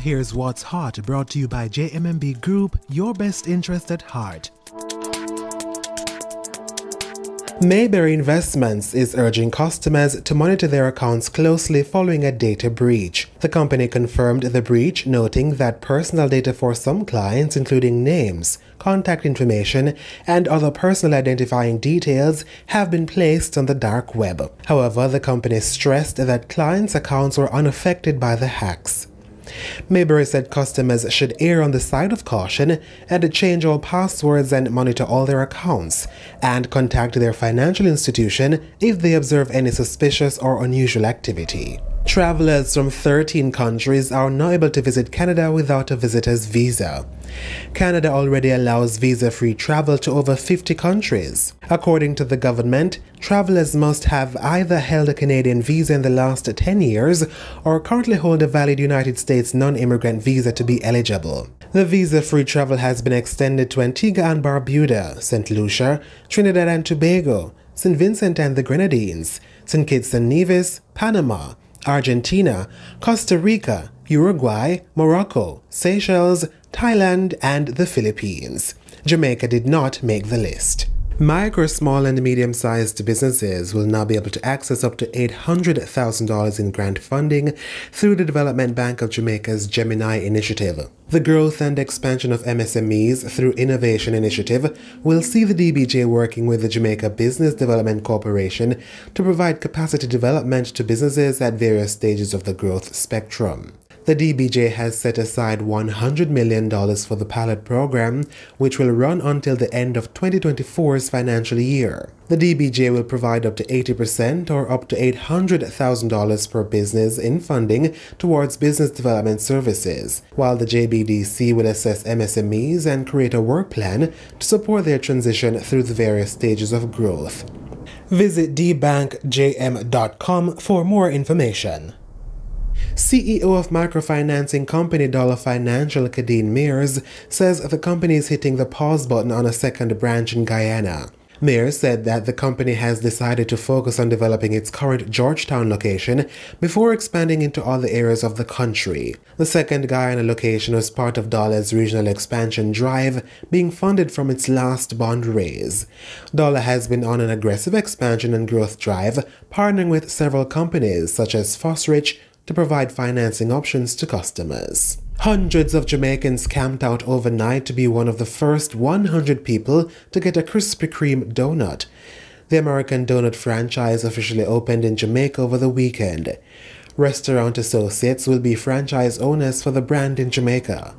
here's what's hot, brought to you by JMMB Group, your best interest at heart. Mayberry Investments is urging customers to monitor their accounts closely following a data breach. The company confirmed the breach, noting that personal data for some clients, including names, contact information, and other personal identifying details, have been placed on the dark web. However, the company stressed that clients' accounts were unaffected by the hacks. Mayberry said customers should err on the side of caution and change all passwords and monitor all their accounts, and contact their financial institution if they observe any suspicious or unusual activity. Travelers from 13 countries are now able to visit Canada without a visitor's visa. Canada already allows visa-free travel to over 50 countries. According to the government, travelers must have either held a Canadian visa in the last 10 years or currently hold a valid United States non-immigrant visa to be eligible. The visa-free travel has been extended to Antigua and Barbuda, St. Lucia, Trinidad and Tobago, St. Vincent and the Grenadines, St. Kitts and Nevis, Panama, Argentina, Costa Rica, Uruguay, Morocco, Seychelles, Thailand, and the Philippines. Jamaica did not make the list. Micro, small, and medium-sized businesses will now be able to access up to $800,000 in grant funding through the Development Bank of Jamaica's GEMINI initiative. The growth and expansion of MSMEs through Innovation Initiative will see the DBJ working with the Jamaica Business Development Corporation to provide capacity development to businesses at various stages of the growth spectrum. The DBJ has set aside $100 million for the pilot program, which will run until the end of 2024's financial year. The DBJ will provide up to 80% or up to $800,000 per business in funding towards business development services, while the JBDC will assess MSMEs and create a work plan to support their transition through the various stages of growth. Visit dbankjm.com for more information. CEO of microfinancing company Dolla Financial, Kadeen Mairs, says the company is hitting the pause button on a second branch in Guyana. Mairs said that the company has decided to focus on developing its current Georgetown location before expanding into other areas of the country. The second Guyana location was part of Dolla's regional expansion drive, being funded from its last bond raise. Dolla has been on an aggressive expansion and growth drive, partnering with several companies such as Fosrich to provide financing options to customers. Hundreds of Jamaicans camped out overnight to be one of the first 100 people to get a Krispy Kreme donut. The American donut franchise officially opened in Jamaica over the weekend. Restaurant associates will be franchise owners for the brand in Jamaica.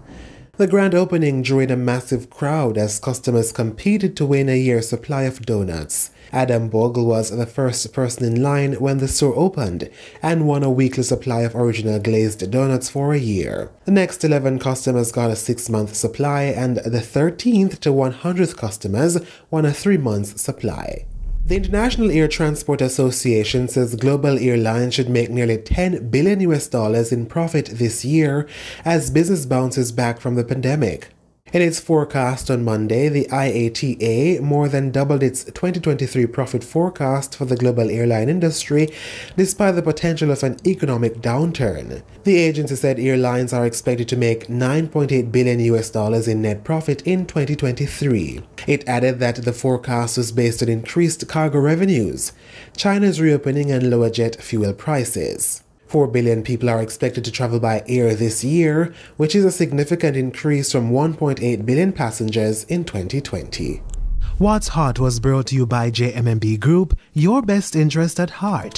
The grand opening drew in a massive crowd as customers competed to win a year's supply of donuts. Adam Bogle was the first person in line when the store opened and won a weekly supply of original glazed donuts for a year. The next 11 customers got a 6-month supply, and the 13th to 100th customers won a 3-month supply. The International Air Transport Association says global airlines should make nearly $10 billion in profit this year as business bounces back from the pandemic. In its forecast on Monday, the IATA more than doubled its 2023 profit forecast for the global airline industry, despite the potential of an economic downturn. The agency said airlines are expected to make $9.8 billion in net profit in 2023. It added that the forecast was based on increased cargo revenues, China's reopening, and lower jet fuel prices. 4 billion people are expected to travel by air this year, which is a significant increase from 1.8 billion passengers in 2020. What's Hot was brought to you by JMMB Group, your best interest at heart.